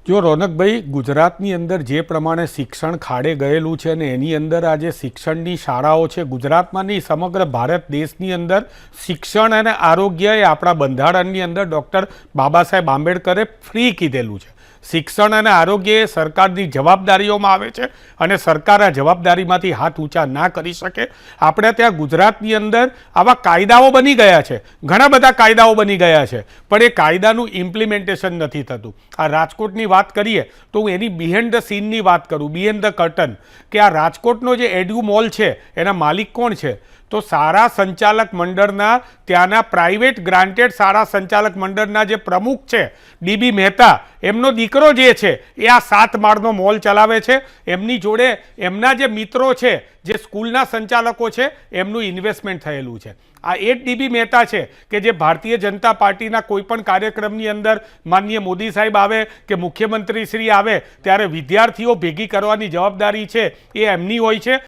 જો રોનકભાઈ, ગુજરાતની અંદર જે પ્રમાણે શિક્ષણ ખાડે ગયેલું છે ને એની અંદર આજે શિક્ષણની શાળાઓ છે ગુજરાતમાં નહીં, સમગ્ર ભારત દેશની અંદર શિક્ષણ અને આરોગ્ય એ આપણા બંધારણની અંદર ડૉક્ટર બાબા સાહેબ આંબેડકરે ફ્રી કીધેલું છે. શિક્ષણ અને આરોગ્ય એ સરકારની જવાબદારીઓમાં આવે છે અને સરકાર આ જવાબદારીમાંથી હાથ ઊંચા ના કરી શકે. આપણે ત્યાં ગુજરાતની અંદર આવા કાયદાઓ બની ગયા છે, ઘણા બધા કાયદાઓ બની ગયા છે, પણ એ કાયદાનું ઇમ્પ્લિમેન્ટેશન નથી થતું. આ રાજકોટની વાત કરીએ તો હું એની બિહાઇન્ડ ધ સીનની વાત કરું, બિહાઇન્ડ ધ કર્ટન, કે આ રાજકોટનો જે એડ્યુ મોલ છે એના માલિક કોણ છે? તો શાળા સંચાલક મંડળના ત્યાંના પ્રાઇવેટ ગ્રાન્ટેડ શાળા સંચાલક મંડળના જે પ્રમુખ છે ડીબી મહેતા, એમનો દીકરો જે છે એ આ 7 માળનો મોલ ચલાવે છે. એમની જોડે એમના જે મિત્રો છે, જે સ્કૂલના સંચાલકો છે, એમનું ઇન્વેસ્ટમેન્ટ થયેલું છે. આ એ જ ડીબી મહેતા છે કે જે ભારતીય જનતા પાર્ટીના કોઈપણ કાર્યક્રમની અંદર માનનીય મોદી સાહેબ આવે કે મુખ્યમંત્રી શ્રી આવે ત્યારે વિદ્યાર્થીઓ ભેગી કરવાની જવાબદારી છે એ એમની હોય છે.